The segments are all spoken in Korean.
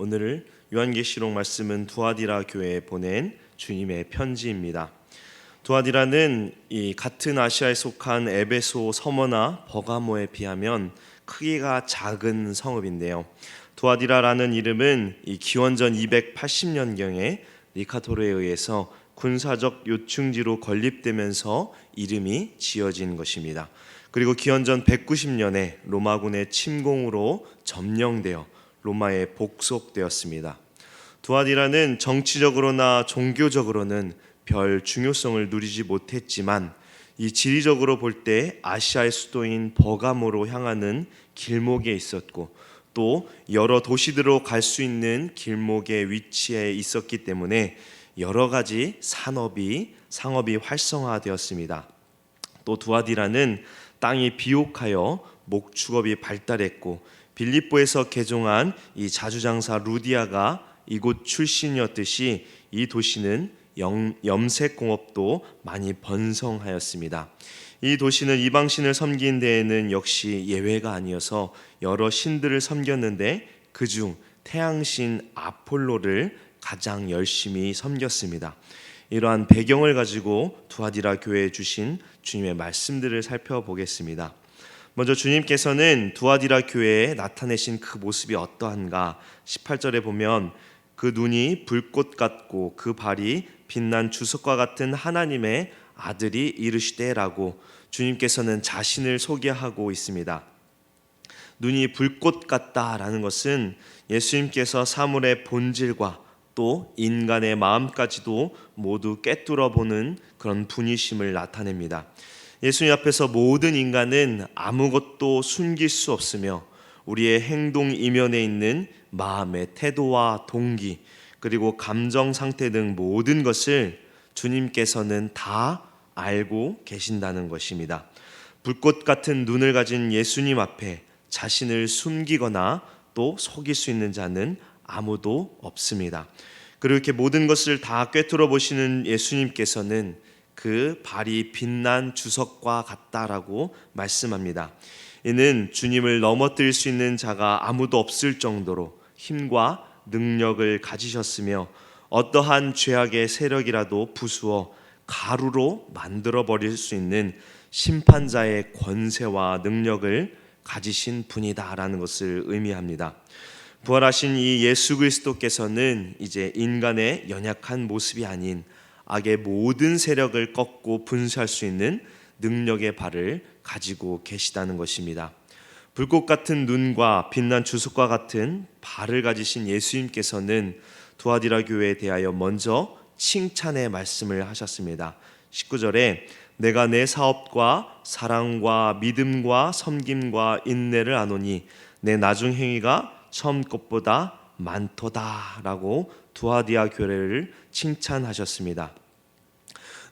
오늘 요한계시록 말씀은 두아디라 교회에 보낸 주님의 편지입니다. 두아디라는 이 같은 아시아에 속한 에베소, 서머나 버가모에 비하면 크기가 작은 성읍인데요. 두아디라라는 이름은 이 기원전 280년경에 니카토르에 의해서 군사적 요충지로 건립되면서 이름이 지어진 것입니다. 그리고 기원전 190년에 로마군의 침공으로 점령되어 로마에 복속되었습니다. 두아디라는 정치적으로나 종교적으로는 별 중요성을 누리지 못했지만 이 지리적으로 볼 때 아시아의 수도인 버가모로 향하는 길목에 있었고 또 여러 도시들로 갈 수 있는 길목의 위치에 있었기 때문에 여러 가지 상업이 활성화되었습니다. 또 두아디라는 땅이 비옥하여 목축업이 발달했고 빌립보에서 개종한 이 자주장사 루디아가 이곳 출신이었듯이 이 도시는 염색공업도 많이 번성하였습니다. 이 도시는 이방신을 섬긴 데에는 역시 예외가 아니어서 여러 신들을 섬겼는데 그중 태양신 아폴로를 가장 열심히 섬겼습니다. 이러한 배경을 가지고 두아디라 교회에 주신 주님의 말씀들을 살펴보겠습니다. 먼저 주님께서는 두아디라 교회에 나타내신 그 모습이 어떠한가 18절에 보면 그 눈이 불꽃 같고 그 발이 빛난 주석과 같은 하나님의 아들이 이르시되라고 주님께서는 자신을 소개하고 있습니다. 눈이 불꽃 같다라는 것은 예수님께서 사물의 본질과 또 인간의 마음까지도 모두 꿰뚫어 보는 그런 분이심을 나타냅니다. 예수님 앞에서 모든 인간은 아무것도 숨길 수 없으며 우리의 행동 이면에 있는 마음의 태도와 동기 그리고 감정 상태 등 모든 것을 주님께서는 다 알고 계신다는 것입니다. 불꽃 같은 눈을 가진 예수님 앞에 자신을 숨기거나 또 속일 수 있는 자는 아무도 없습니다. 그리고 이렇게 모든 것을 다 꿰뚫어 보시는 예수님께서는 그 발이 빛난 주석과 같다라고 말씀합니다. 이는 주님을 넘어뜨릴 수 있는 자가 아무도 없을 정도로 힘과 능력을 가지셨으며 어떠한 죄악의 세력이라도 부수어 가루로 만들어 버릴 수 있는 심판자의 권세와 능력을 가지신 분이다라는 것을 의미합니다. 부활하신 이 예수 그리스도께서는 이제 인간의 연약한 모습이 아닌 악의 모든 세력을 꺾고 분쇄할 수 있는 능력의 발을 가지고 계시다는 것입니다. 불꽃 같은 눈과 빛난 주석과 같은 발을 가지신 예수님께서는 두아디라 교회에 대하여 먼저 칭찬의 말씀을 하셨습니다. 19절에 내가 내 사업과 사랑과 믿음과 섬김과 인내를 아노니 내 나중 행위가 처음 것보다 많도다라고 두아디라 교회를 칭찬하셨습니다.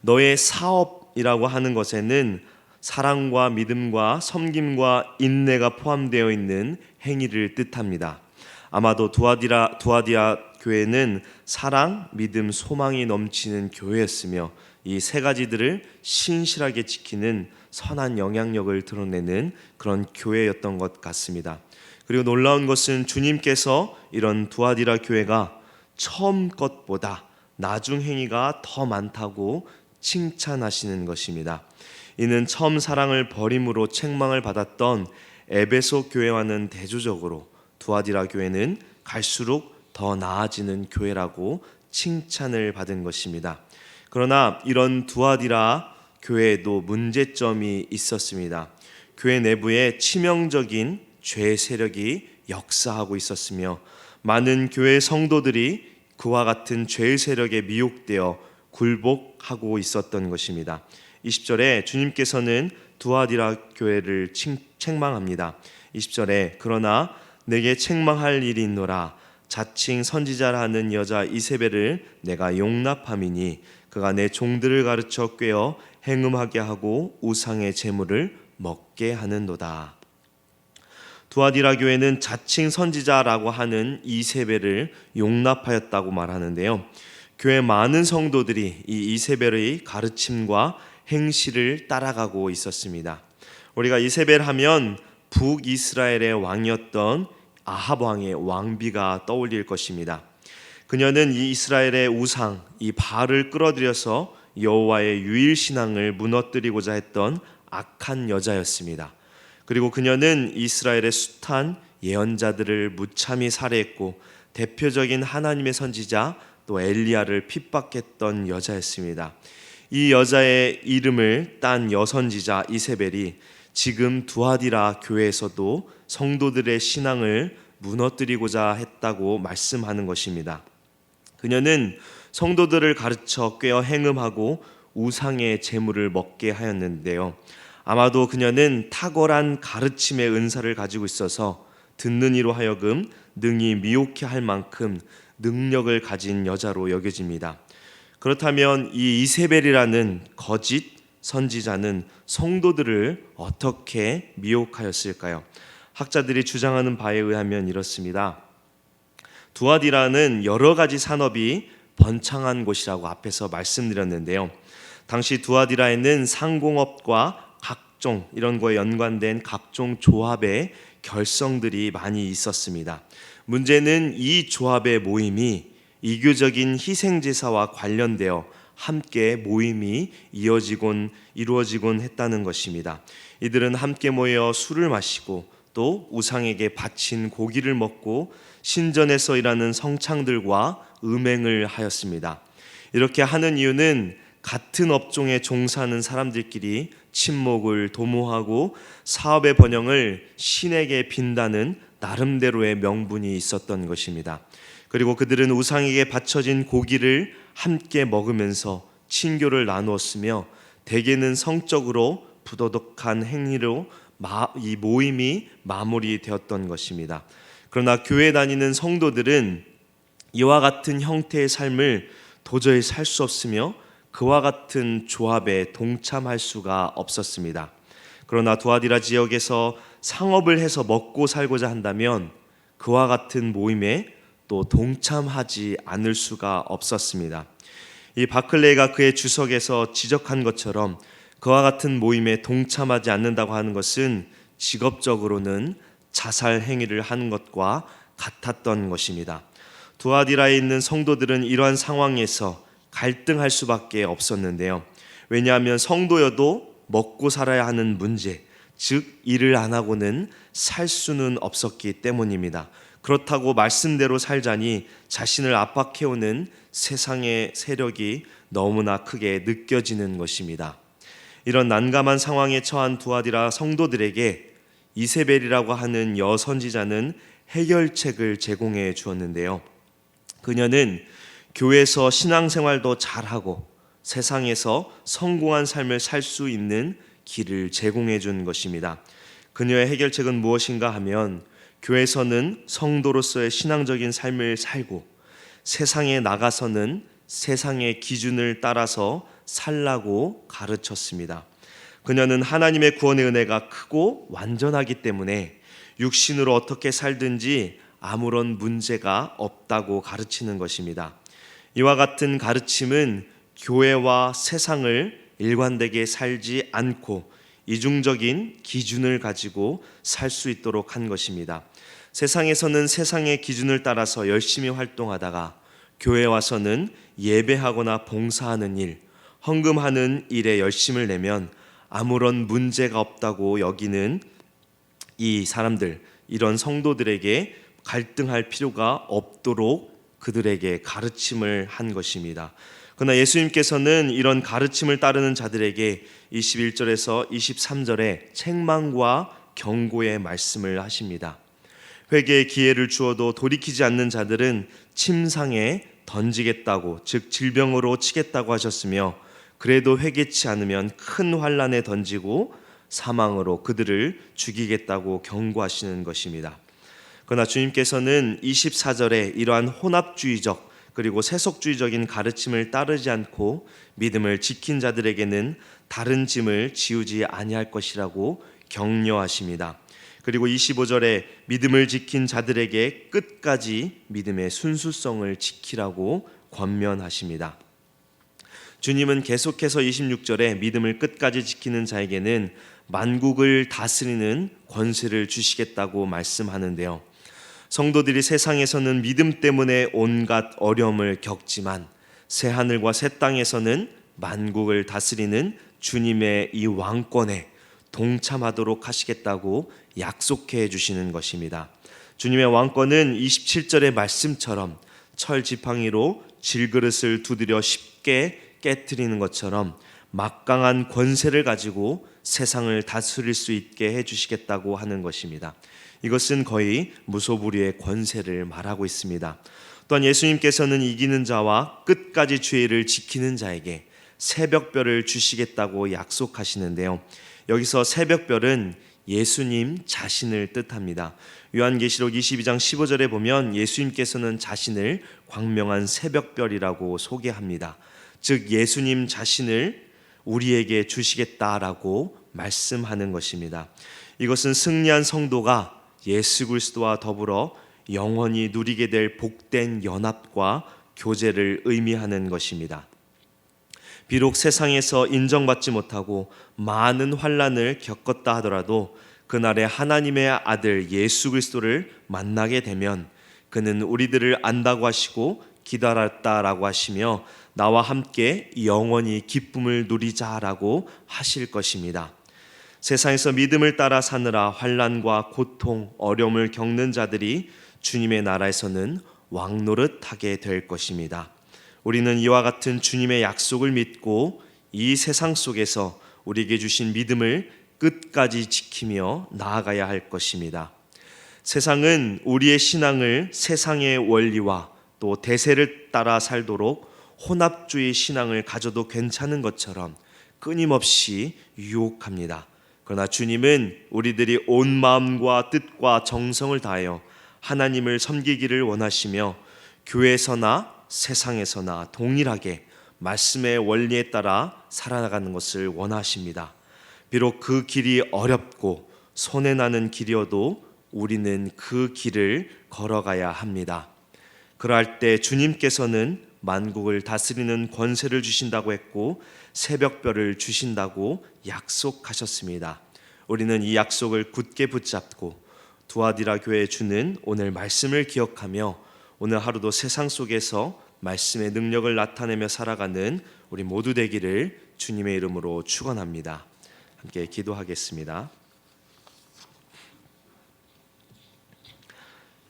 너의 사업이라고 하는 것에는 사랑과 믿음과 섬김과 인내가 포함되어 있는 행위를 뜻합니다. 아마도 두아디라 교회는 사랑, 믿음, 소망이 넘치는 교회였으며 이 세 가지들을 신실하게 지키는 선한 영향력을 드러내는 그런 교회였던 것 같습니다. 그리고 놀라운 것은 주님께서 이런 두아디라 교회가 처음 것보다 나중 행위가 더 많다고 칭찬하시는 것입니다. 이는 처음 사랑을 버림으로 책망을 받았던 에베소 교회와는 대조적으로 두아디라 교회는 갈수록 더 나아지는 교회라고 칭찬을 받은 것입니다. 그러나 이런 두아디라 교회에도 문제점이 있었습니다. 교회 내부에 치명적인 죄 세력이 역사하고 있었으며 많은 교회 성도들이 그와 같은 죄 세력에 미혹되어 굴복하고 있었던 것입니다. 20절에 주님께서는 두아디라 교회를 책망합니다. 20절에 그러나 내게 책망할 일이 있노라 자칭 선지자라 하는 여자 이세벨을 내가 용납함이니 그가 내 종들을 가르쳐 꿰어 행음하게 하고 우상의 제물을 먹게 하는도다. 두아디라 교회는 자칭 선지자라고 하는 이세벨을 용납하였다고 말하는데요. 교회 많은 성도들이 이 이세벨의 가르침과 행실을 따라가고 있었습니다. 우리가 이세벨 하면 북이스라엘의 왕이었던 아합 왕의 왕비가 떠올릴 것입니다. 그녀는 이 이스라엘의 우상, 이 바알을 끌어들여서 여호와의 유일 신앙을 무너뜨리고자 했던 악한 여자였습니다. 그리고 그녀는 이스라엘의 숱한 예언자들을 무참히 살해했고 대표적인 하나님의 선지자 또 엘리야를 핍박했던 여자였습니다. 이 여자의 이름을 딴 여선지자 이세벨이 지금 두아디라 교회에서도 성도들의 신앙을 무너뜨리고자 했다고 말씀하는 것입니다. 그녀는 성도들을 가르쳐 꿰어 행음하고 우상의 제물을 먹게 하였는데요. 아마도 그녀는 탁월한 가르침의 은사를 가지고 있어서 듣는 이로 하여금 능히 미혹해 할 만큼 능력을 가진 여자로 여겨집니다. 그렇다면 이 이세벨이라는 거짓 선지자는 성도들을 어떻게 미혹하였을까요? 학자들이 주장하는 바에 의하면 이렇습니다. 두아디라는 여러 가지 산업이 번창한 곳이라고 앞에서 말씀드렸는데요. 당시 두아디라에는 상공업과 각종 이런 거에 연관된 각종 조합의 결성들이 많이 있었습니다. 문제는 이 조합의 모임이 이교적인 희생제사와 관련되어 함께 모임이 이루어지곤 했다는 것입니다. 이들은 함께 모여 술을 마시고 또 우상에게 바친 고기를 먹고 신전에서 일하는 성창들과 음행을 하였습니다. 이렇게 하는 이유는 같은 업종에 종사하는 사람들끼리 친목을 도모하고 사업의 번영을 신에게 빈다는 나름대로의 명분이 있었던 것입니다. 그리고 그들은 우상에게 바쳐진 고기를 함께 먹으면서 친교를 나누었으며 대개는 성적으로 부도덕한 행위로 이 모임이 마무리되었던 것입니다. 그러나 교회 다니는 성도들은 이와 같은 형태의 삶을 도저히 살 수 없으며 그와 같은 조합에 동참할 수가 없었습니다. 그러나 두아디라 지역에서 상업을 해서 먹고 살고자 한다면 그와 같은 모임에 또 동참하지 않을 수가 없었습니다. 이 바클레이가 그의 주석에서 지적한 것처럼 그와 같은 모임에 동참하지 않는다고 하는 것은 직업적으로는 자살 행위를 하는 것과 같았던 것입니다. 두아디라에 있는 성도들은 이러한 상황에서 갈등할 수밖에 없었는데요. 왜냐하면 성도여도 먹고 살아야 하는 문제, 즉 일을 안 하고는 살 수는 없었기 때문입니다. 그렇다고 말씀대로 살자니 자신을 압박해오는 세상의 세력이 너무나 크게 느껴지는 것입니다. 이런 난감한 상황에 처한 두아디라 성도들에게 이세벨이라고 하는 여선지자는 해결책을 제공해 주었는데요. 그녀는 교회에서 신앙생활도 잘하고 세상에서 성공한 삶을 살 수 있는 길을 제공해 준 것입니다. 그녀의 해결책은 무엇인가 하면 교회에서는 성도로서의 신앙적인 삶을 살고 세상에 나가서는 세상의 기준을 따라서 살라고 가르쳤습니다. 그녀는 하나님의 구원의 은혜가 크고 완전하기 때문에 육신으로 어떻게 살든지 아무런 문제가 없다고 가르치는 것입니다. 이와 같은 가르침은 교회와 세상을 일관되게 살지 않고 이중적인 기준을 가지고 살 수 있도록 한 것입니다. 세상에서는 세상의 기준을 따라서 열심히 활동하다가 교회에 와서는 예배하거나 봉사하는 일, 헌금하는 일에 열심을 내면 아무런 문제가 없다고 여기는 이 사람들, 이런 성도들에게 갈등할 필요가 없도록 그들에게 가르침을 한 것입니다. 그러나 예수님께서는 이런 가르침을 따르는 자들에게 21절에서 23절에 책망과 경고의 말씀을 하십니다. 회개의 기회를 주어도 돌이키지 않는 자들은 침상에 던지겠다고, 즉 질병으로 치겠다고 하셨으며 그래도 회개치 않으면 큰 환난에 던지고 사망으로 그들을 죽이겠다고 경고하시는 것입니다. 그러나 주님께서는 24절에 이러한 혼합주의적 그리고 세속주의적인 가르침을 따르지 않고 믿음을 지킨 자들에게는 다른 짐을 지우지 아니할 것이라고 격려하십니다. 그리고 25절에 믿음을 지킨 자들에게 끝까지 믿음의 순수성을 지키라고 권면하십니다. 주님은 계속해서 26절에 믿음을 끝까지 지키는 자에게는 만국을 다스리는 권세를 주시겠다고 말씀하는데요. 성도들이 세상에서는 믿음 때문에 온갖 어려움을 겪지만 새 하늘과 새 땅에서는 만국을 다스리는 주님의 이 왕권에 동참하도록 하시겠다고 약속해 주시는 것입니다. 주님의 왕권은 27절의 말씀처럼 철 지팡이로 질그릇을 두드려 쉽게 깨트리는 것처럼 막강한 권세를 가지고 세상을 다스릴 수 있게 해주시겠다고 하는 것입니다. 이것은 거의 무소불위의 권세를 말하고 있습니다. 또한 예수님께서는 이기는 자와 끝까지 주의를 지키는 자에게 새벽별을 주시겠다고 약속하시는데요. 여기서 새벽별은 예수님 자신을 뜻합니다. 요한계시록 22장 15절에 보면 예수님께서는 자신을 광명한 새벽별이라고 소개합니다. 즉 예수님 자신을 우리에게 주시겠다라고 말씀하는 것입니다. 이것은 승리한 성도가 예수 그리스도와 더불어 영원히 누리게 될 복된 연합과 교제를 의미하는 것입니다. 비록 세상에서 인정받지 못하고 많은 환난을 겪었다 하더라도 그날에 하나님의 아들 예수 그리스도를 만나게 되면 그는 우리들을 안다고 하시고 기다렸다라고 하시며 나와 함께 영원히 기쁨을 누리자라고 하실 것입니다. 세상에서 믿음을 따라 사느라 환난과 고통, 어려움을 겪는 자들이 주님의 나라에서는 왕노릇하게 될 것입니다. 우리는 이와 같은 주님의 약속을 믿고 이 세상 속에서 우리에게 주신 믿음을 끝까지 지키며 나아가야 할 것입니다. 세상은 우리의 신앙을 세상의 원리와 또 대세를 따라 살도록 혼합주의 신앙을 가져도 괜찮은 것처럼 끊임없이 유혹합니다. 그러나 주님은 우리들이 온 마음과 뜻과 정성을 다하여 하나님을 섬기기를 원하시며 교회에서나 세상에서나 동일하게 말씀의 원리에 따라 살아나가는 것을 원하십니다. 비록 그 길이 어렵고 손해나는 길이어도 우리는 그 길을 걸어가야 합니다. 그럴 때 주님께서는 만국을 다스리는 권세를 주신다고 했고 새벽별을 주신다고 약속하셨습니다. 우리는 이 약속을 굳게 붙잡고 두아디라 교회에 주는 오늘 말씀을 기억하며 오늘 하루도 세상 속에서 말씀의 능력을 나타내며 살아가는 우리 모두 되기를 주님의 이름으로 축원합니다. 함께 기도하겠습니다.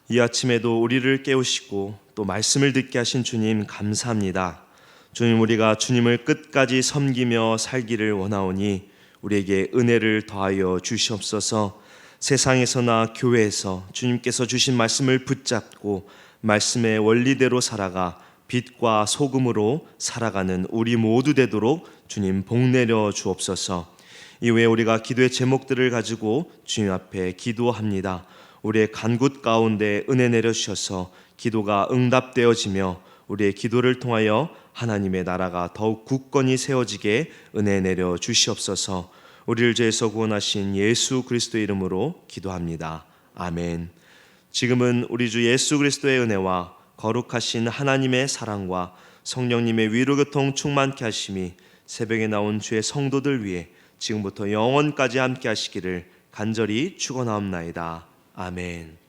이 아침에도 우리를 깨우시고 또 말씀을 듣게 하신 주님 감사합니다. 주님, 우리가 주님을 끝까지 섬기며 살기를 원하오니 우리에게 은혜를 더하여 주시옵소서. 세상에서나 교회에서 주님께서 주신 말씀을 붙잡고 말씀의 원리대로 살아가 빛과 소금으로 살아가는 우리 모두 되도록 주님 복내려 주옵소서. 이후에 우리가 기도의 제목들을 가지고 주님 앞에 기도합니다. 우리의 간구 가운데 은혜 내려주셔서 기도가 응답되어지며 우리의 기도를 통하여 하나님의 나라가 더욱 굳건히 세워지게 은혜 내려 주시옵소서. 우리를 죄에서 구원하신 예수 그리스도의 이름으로 기도합니다. 아멘. 지금은 우리 주 예수 그리스도의 은혜와 거룩하신 하나님의 사랑과 성령님의 위로교통 충만케 하심이 새벽에 나온 주의 성도들 위해 지금부터 영원까지 함께 하시기를 간절히 축원하옵나이다. 아멘.